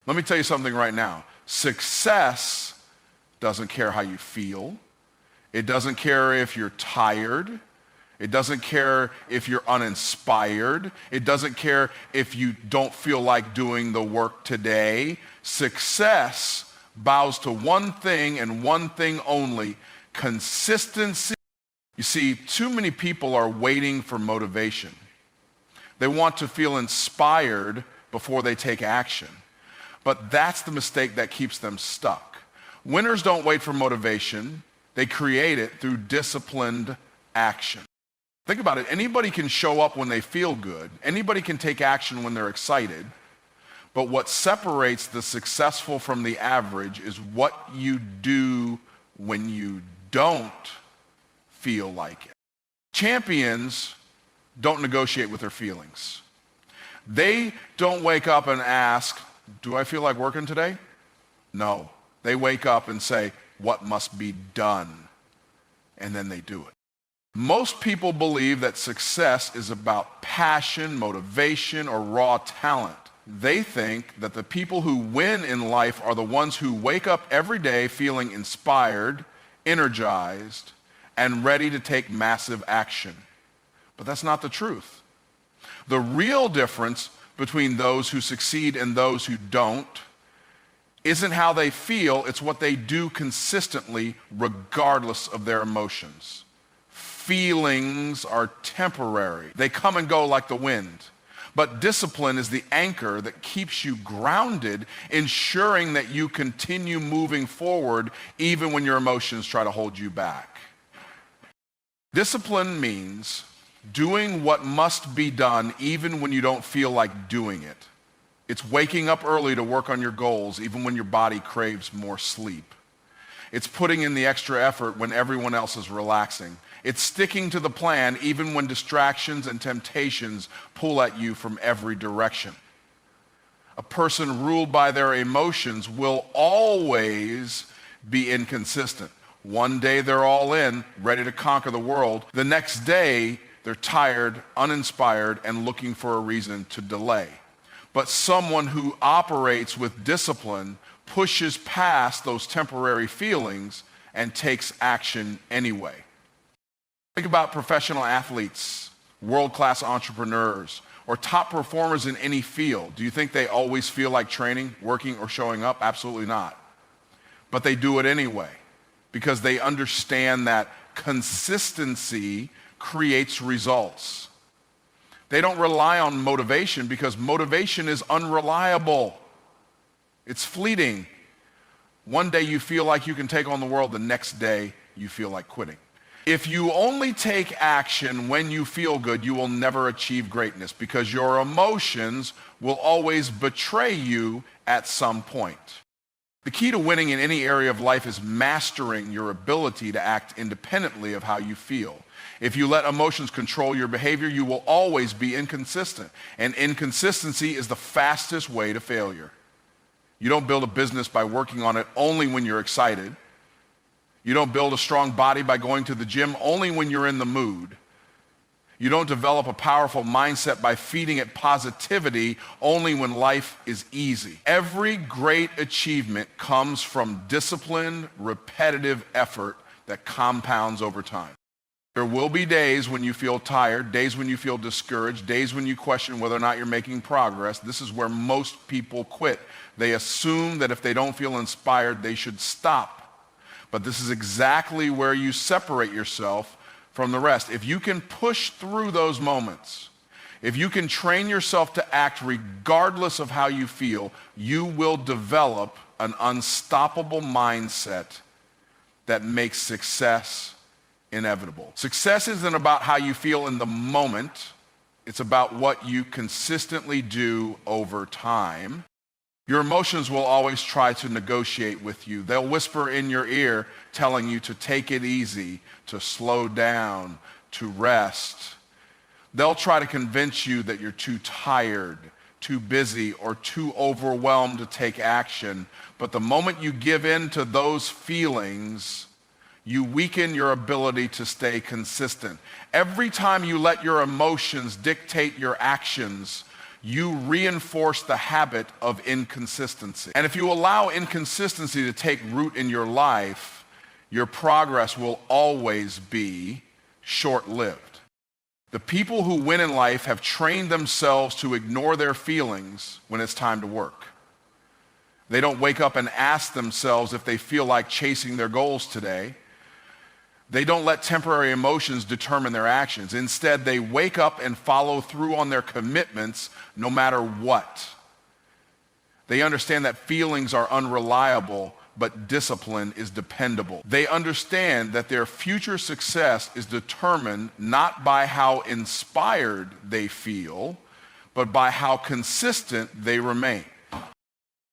Let me tell you something right now. Success doesn't care how you feel. It doesn't care if you're tired. It doesn't care if you're uninspired. It doesn't care if you don't feel like doing the work today. Success bows to one thing and one thing only: consistency. You see, too many people are waiting for motivation. They want to feel inspired before they take action. But that's the mistake that keeps them stuck. Winners don't wait for motivation. They create it through disciplined action. Think about it. Anybody can show up when they feel good. Anybody can take action when they're excited. But what separates the successful from the average is what you do when you don't feel like it. Champions don't negotiate with their feelings. They don't wake up and ask, do I feel like working today? No. They wake up and say, what must be done? And then they do it. Most people believe that success is about passion, motivation, or raw talent. They think that the people who win in life are the ones who wake up every day feeling inspired, energized, and ready to take massive action. But that's not the truth. The real difference between those who succeed and those who don't isn't how they feel, it's what they do consistently regardless of their emotions. Feelings are temporary. They come and go like the wind. But discipline is the anchor that keeps you grounded, ensuring that you continue moving forward even when your emotions try to hold you back. Discipline means doing what must be done even when you don't feel like doing it. It's waking up early to work on your goals even when your body craves more sleep. It's putting in the extra effort when everyone else is relaxing. It's sticking to the plan even when distractions and temptations pull at you from every direction. A person ruled by their emotions will always be inconsistent. One day they're all in, ready to conquer the world. The next day, they're tired, uninspired, and looking for a reason to delay. But someone who operates with discipline pushes past those temporary feelings and takes action anyway. Think about professional athletes, world-class entrepreneurs, or top performers in any field. Do you think they always feel like training, working, or showing up? Absolutely not. But they do it anyway because they understand that consistency creates results. They don't rely on motivation because motivation is unreliable. It's fleeting. One day you feel like you can take on the world, the next day you feel like quitting. If you only take action when you feel good, you will never achieve greatness because your emotions will always betray you at some point. The key to winning in any area of life is mastering your ability to act independently of how you feel. If you let emotions control your behavior, you will always be inconsistent. And inconsistency is the fastest way to failure. You don't build a business by working on it only when you're excited. You don't build a strong body by going to the gym only when you're in the mood. You don't develop a powerful mindset by feeding it positivity only when life is easy. Every great achievement comes from disciplined, repetitive effort that compounds over time. There will be days when you feel tired, days when you feel discouraged, days when you question whether or not you're making progress. This is where most people quit. They assume that if they don't feel inspired, they should stop. But this is exactly where you separate yourself from the rest. If you can push through those moments, if you can train yourself to act regardless of how you feel, you will develop an unstoppable mindset that makes success inevitable. Success isn't about how you feel in the moment. It's about what you consistently do over time. Your emotions will always try to negotiate with you. They'll whisper in your ear, telling you to take it easy, to slow down, to rest. They'll try to convince you that you're too tired, too busy, or too overwhelmed to take action. But the moment you give in to those feelings, you weaken your ability to stay consistent. Every time you let your emotions dictate your actions, you reinforce the habit of inconsistency. And if you allow inconsistency to take root in your life, your progress will always be short-lived. The people who win in life have trained themselves to ignore their feelings when it's time to work. They don't wake up and ask themselves if they feel like chasing their goals today. They don't let temporary emotions determine their actions. Instead, they wake up and follow through on their commitments no matter what. They understand that feelings are unreliable, but discipline is dependable. They understand that their future success is determined not by how inspired they feel, but by how consistent they remain.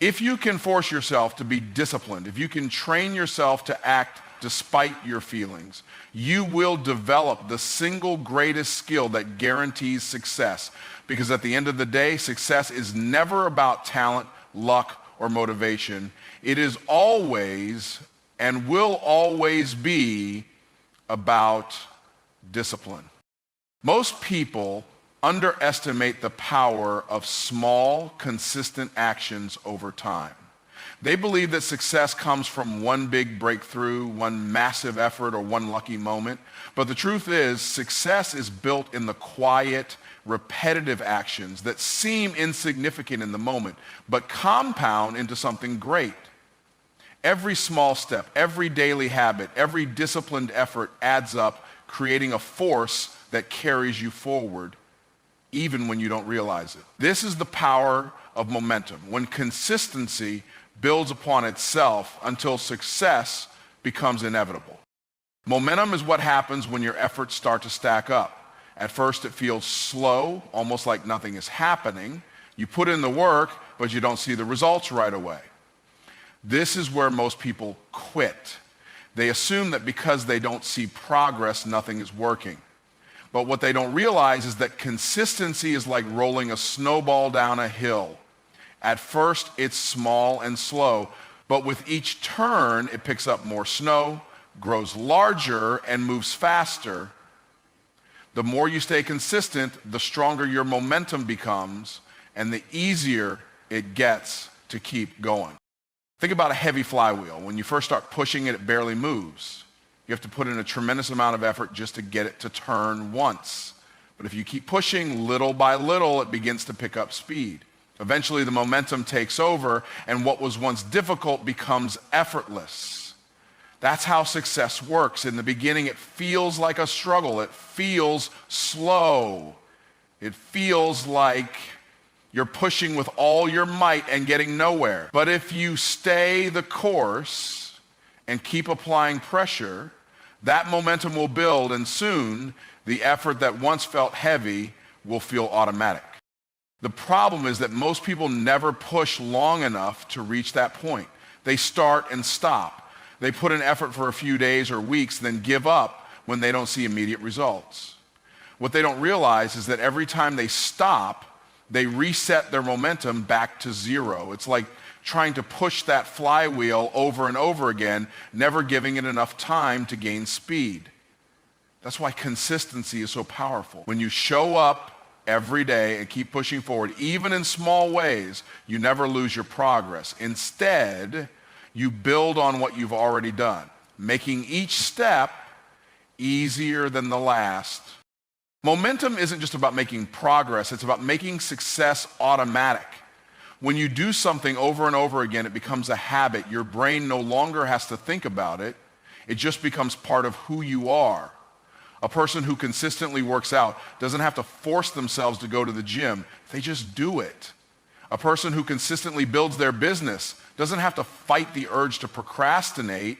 If you can force yourself to be disciplined, if you can train yourself to act despite your feelings, you will develop the single greatest skill that guarantees success. Because at the end of the day, success is never about talent, luck, or motivation. It is always and will always be about discipline. Most people underestimate the power of small, consistent actions over time. They believe that success comes from one big breakthrough, one massive effort, or one lucky moment. But the truth is, success is built in the quiet, repetitive actions that seem insignificant in the moment, but compound into something great. Every small step, every daily habit, every disciplined effort adds up, creating a force that carries you forward, even when you don't realize it. This is the power of momentum, when consistency builds upon itself until success becomes inevitable. Momentum is what happens when your efforts start to stack up. At first it feels slow, almost like nothing is happening. You put in the work, but you don't see the results right away. This is where most people quit. They assume that because they don't see progress, nothing is working. But what they don't realize is that consistency is like rolling a snowball down a hill. At first, it's small and slow, but with each turn, it picks up more snow, grows larger, and moves faster. The more you stay consistent, the stronger your momentum becomes, and the easier it gets to keep going. Think about a heavy flywheel. When you first start pushing it, it barely moves. You have to put in a tremendous amount of effort just to get it to turn once. But if you keep pushing little by little, it begins to pick up speed. Eventually, the momentum takes over, and what was once difficult becomes effortless. That's how success works. In the beginning, it feels like a struggle. It feels slow. It feels like you're pushing with all your might and getting nowhere. But if you stay the course and keep applying pressure, that momentum will build, and soon the effort that once felt heavy will feel automatic. The problem is that most people never push long enough to reach that point. They start and stop. They put in effort for a few days or weeks, then give up when they don't see immediate results. What they don't realize is that every time they stop, they reset their momentum back to zero. It's like trying to push that flywheel over and over again, never giving it enough time to gain speed. That's why consistency is so powerful. When you show up every day and keep pushing forward, even in small ways, you never lose your progress. Instead, you build on what you've already done, making each step easier than the last. Momentum isn't just about making progress, it's about making success automatic. When you do something over and over again, it becomes a habit. Your brain no longer has to think about it. It just becomes part of who you are. A person who consistently works out doesn't have to force themselves to go to the gym. They just do it. A person who consistently builds their business doesn't have to fight the urge to procrastinate.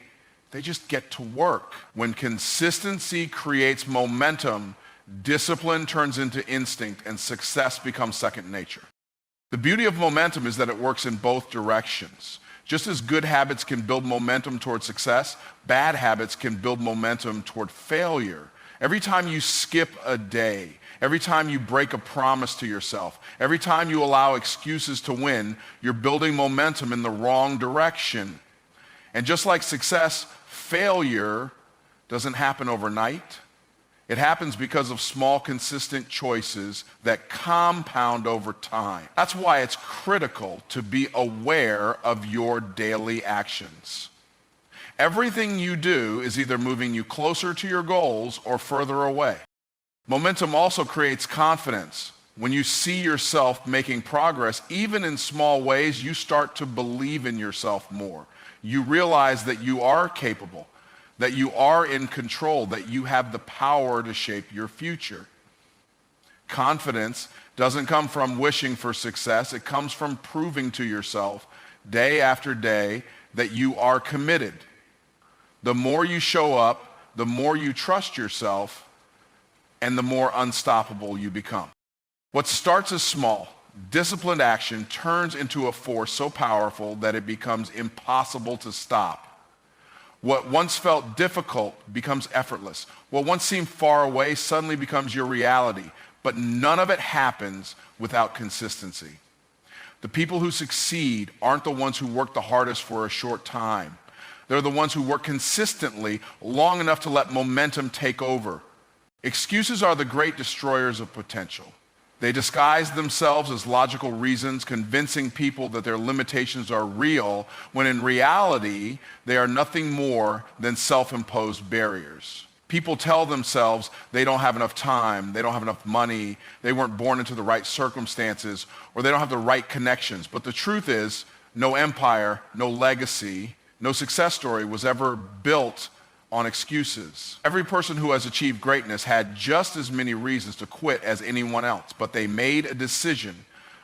They just get to work. When consistency creates momentum, discipline turns into instinct, and success becomes second nature. The beauty of momentum is that it works in both directions. Just as good habits can build momentum toward success, bad habits can build momentum toward failure. Every time you skip a day, every time you break a promise to yourself, every time you allow excuses to win, you're building momentum in the wrong direction. And just like success, failure doesn't happen overnight. It happens because of small, consistent choices that compound over time. That's why it's critical to be aware of your daily actions. Everything you do is either moving you closer to your goals or further away. Momentum also creates confidence. When you see yourself making progress, even in small ways, you start to believe in yourself more. You realize that you are capable, that you are in control, that you have the power to shape your future. Confidence doesn't come from wishing for success. It comes from proving to yourself day after day that you are committed. The more you show up, the more you trust yourself, and the more unstoppable you become. What starts as small, disciplined action turns into a force so powerful that it becomes impossible to stop. What once felt difficult becomes effortless. What once seemed far away suddenly becomes your reality. But none of it happens without consistency. The people who succeed aren't the ones who work the hardest for a short time. They're the ones who work consistently long enough to let momentum take over. Excuses are the great destroyers of potential. They disguise themselves as logical reasons, convincing people that their limitations are real, when in reality, they are nothing more than self-imposed barriers. People tell themselves they don't have enough time, they don't have enough money, they weren't born into the right circumstances, or they don't have the right connections. But the truth is, no empire, no legacy, no success story was ever built on excuses. Every person who has achieved greatness had just as many reasons to quit as anyone else, but they made a decision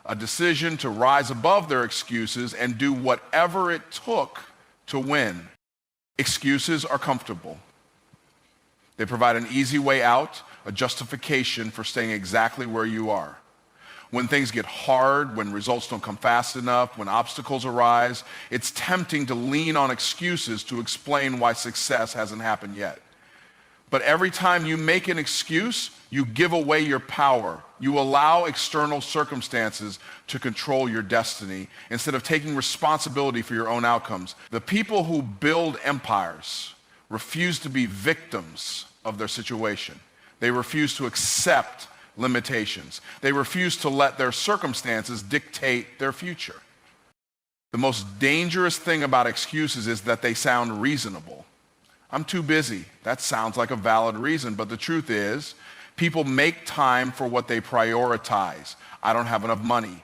to rise above their excuses and do whatever it took to win. Excuses are comfortable. They provide an easy way out, a justification for staying exactly where you are. When things get hard, when results don't come fast enough, when obstacles arise, it's tempting to lean on excuses to explain why success hasn't happened yet. But every time you make an excuse, you give away your power. You allow external circumstances to control your destiny instead of taking responsibility for your own outcomes. The people who build empires refuse to be victims of their situation. They refuse to accept limitations. They refuse to let their circumstances dictate their future. The most dangerous thing about excuses is that they sound reasonable. I'm too busy. That sounds like a valid reason, but the truth is, people make time for what they prioritize. I don't have enough money.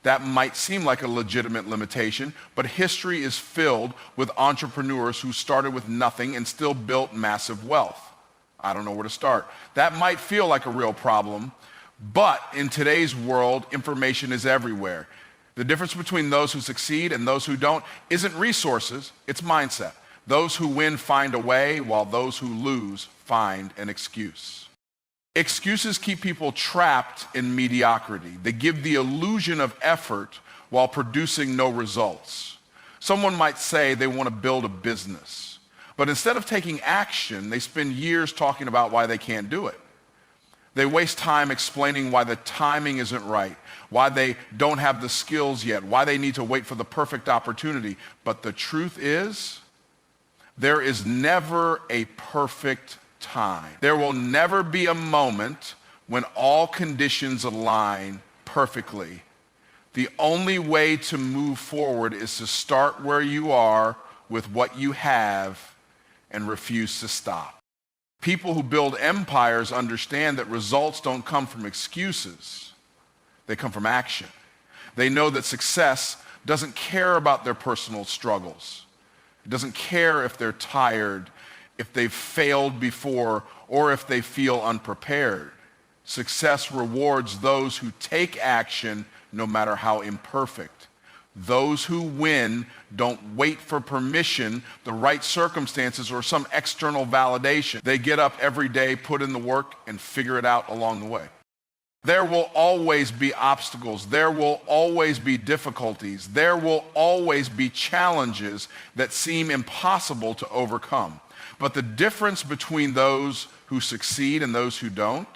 That might seem like a legitimate limitation, but history is filled with entrepreneurs who started with nothing and still built massive wealth. I don't know where to start. That might feel like a real problem, but in today's world, information is everywhere. The difference between those who succeed and those who don't isn't resources, it's mindset. Those who win find a way, while those who lose find an excuse. Excuses keep people trapped in mediocrity. They give the illusion of effort while producing no results. Someone might say they want to build a business. But instead of taking action, they spend years talking about why they can't do it. They waste time explaining why the timing isn't right, why they don't have the skills yet, why they need to wait for the perfect opportunity. But the truth is, there is never a perfect time. There will never be a moment when all conditions align perfectly. The only way to move forward is to start where you are with what you have and refuse to stop. People who build empires understand that results don't come from excuses. They come from action. They know that success doesn't care about their personal struggles. It doesn't care if they're tired, if they've failed before, or if they feel unprepared. Success rewards those who take action no matter how imperfect. Those who win don't wait for permission, the right circumstances, or some external validation. They get up every day, put in the work, and figure it out along the way. There will always be obstacles. There will always be difficulties. There will always be challenges that seem impossible to overcome. But the difference between those who succeed and those who don't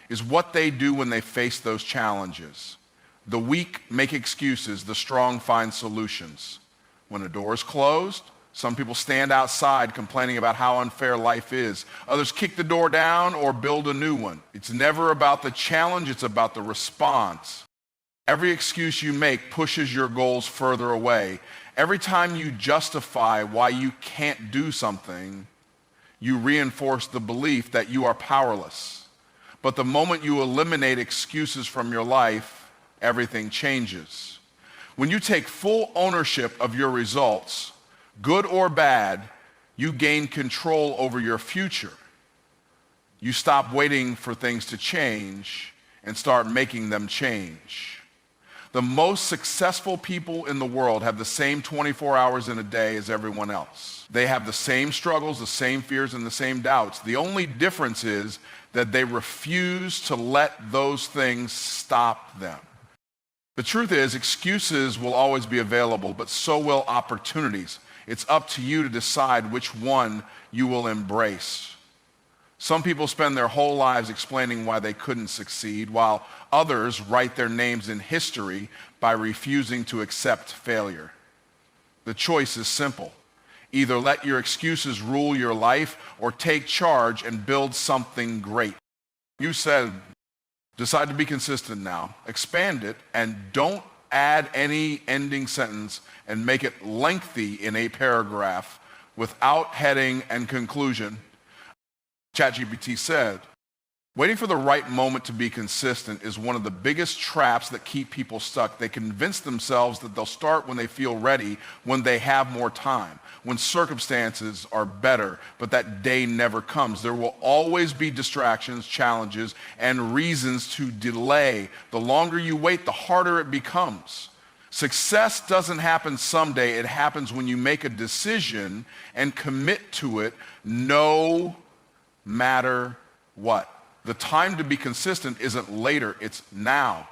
is what they do when they face those challenges. The weak make excuses, the strong find solutions. When a door is closed, Some people stand outside complaining about how unfair life is. Others kick the door down or build a new one. It's never about the challenge, it's about the response. Every excuse you make pushes your goals further away. Every time you justify why you can't do something, you reinforce the belief that you are powerless. But the moment you eliminate excuses from your life, everything changes. When you take full ownership of your results, good or bad, you gain control over your future. You stop waiting for things to change and start making them change. The most successful people in the world have the same 24 hours in a day as everyone else. They have the same struggles, the same fears, and the same doubts. The only difference is that they refuse to let those things stop them. The truth is, excuses will always be available, but so will opportunities. It's up to you to decide which one you will embrace. Some people spend their whole lives explaining why they couldn't succeed, while others write their names in history by refusing to accept failure. The choice is simple. Either let your excuses rule your life or take charge and build something great. You said, decide to be consistent now. Expand it and don't add any ending sentence and make it lengthy in a paragraph without heading and conclusion. ChatGPT said, waiting for the right moment to be consistent is one of the biggest traps that keep people stuck. They convince themselves that they'll start when they feel ready, when they have more time, when circumstances are better, but that day never comes. There will always be distractions, challenges, and reasons to delay. The longer you wait, the harder it becomes. Success doesn't happen someday. It happens when you make a decision and commit to it no matter what. The time to be consistent isn't later, it's now.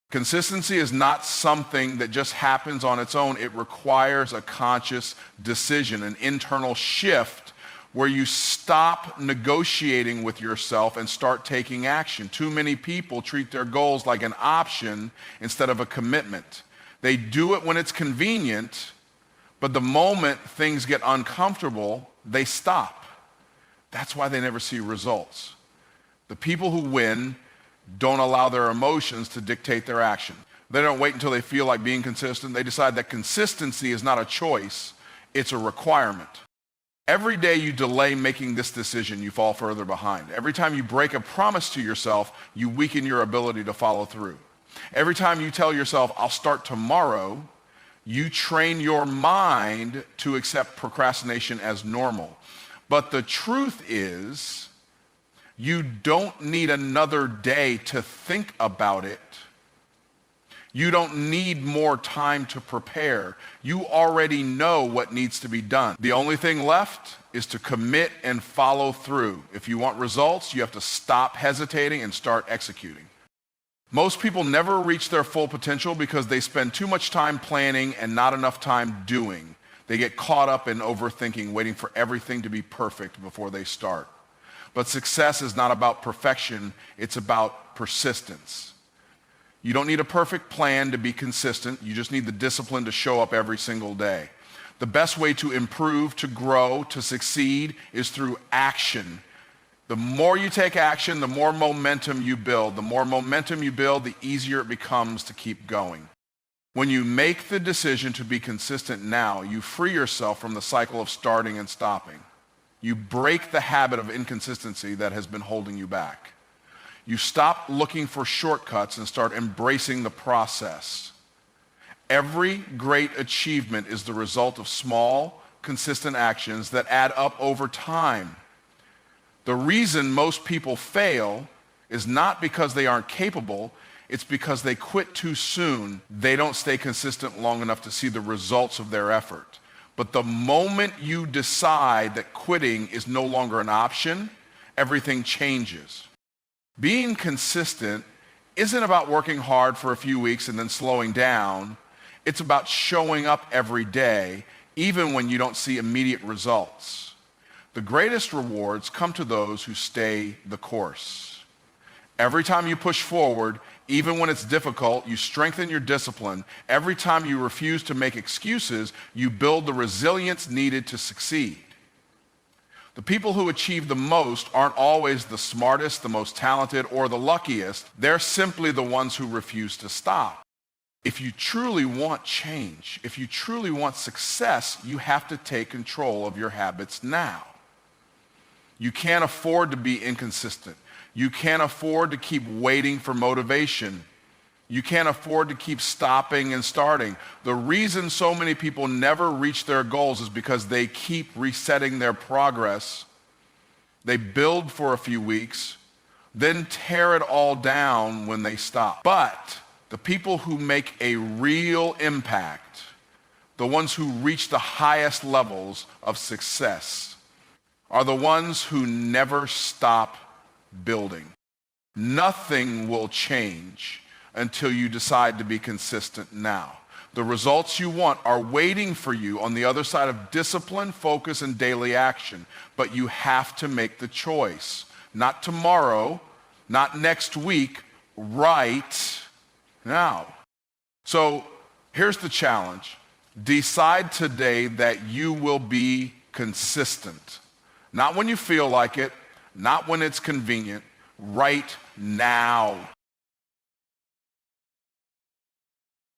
Consistency is not something that just happens on its own. It requires a conscious decision, an internal shift where you stop negotiating with yourself and start taking action. Too many people treat their goals like an option instead of a commitment. They do it when it's convenient, but the moment things get uncomfortable, they stop. That's why they never see results. The people who win don't allow their emotions to dictate their action. They don't wait until they feel like being consistent. They decide that consistency is not a choice, it's a requirement. Every day you delay making this decision, you fall further behind. Every time you break a promise to yourself, you weaken your ability to follow through. Every time you tell yourself, I'll start tomorrow, you train your mind to accept procrastination as normal. But the truth is, you don't need another day to think about it. You don't need more time to prepare. You already know what needs to be done. The only thing left is to commit and follow through. If you want results, you have to stop hesitating and start executing. Most people never reach their full potential because they spend too much time planning and not enough time doing. They get caught up in overthinking, waiting for everything to be perfect before they start. But success is not about perfection, it's about persistence. You don't need a perfect plan to be consistent, you just need the discipline to show up every single day. The best way to improve, to grow, to succeed is through action. The more you take action, the more momentum you build. The more momentum you build, the easier it becomes to keep going. When you make the decision to be consistent now, you free yourself from the cycle of starting and stopping. You break the habit of inconsistency that has been holding you back. You stop looking for shortcuts and start embracing the process. Every great achievement is the result of small, consistent actions that add up over time. The reason most people fail is not because they aren't capable, it's because they quit too soon. They don't stay consistent long enough to see the results of their effort. But the moment you decide that quitting is no longer an option, everything changes. Being consistent isn't about working hard for a few weeks and then slowing down. It's about showing up every day, even when you don't see immediate results. The greatest rewards come to those who stay the course. Every time you push forward, Even when it's difficult, you strengthen your discipline. Every time you refuse to make excuses, you build the resilience needed to succeed. The people who achieve the most aren't always the smartest, the most talented, or the luckiest. They're simply the ones who refuse to stop. If you truly want change, if you truly want success, you have to take control of your habits now. You can't afford to be inconsistent. You can't afford to keep waiting for motivation. You can't afford to keep stopping and starting. The reason so many people never reach their goals is because they keep resetting their progress. They build for a few weeks, then tear it all down when they stop. But the people who make a real impact, the ones who reach the highest levels of success, are the ones who never stop building. Nothing will change until you decide to be consistent now. The results you want are waiting for you on the other side of discipline, focus, and daily action. But you have to make the choice. Not tomorrow, not next week, right now. So here's the challenge. Decide today that you will be consistent. Not when you feel like it, not when it's convenient, right now.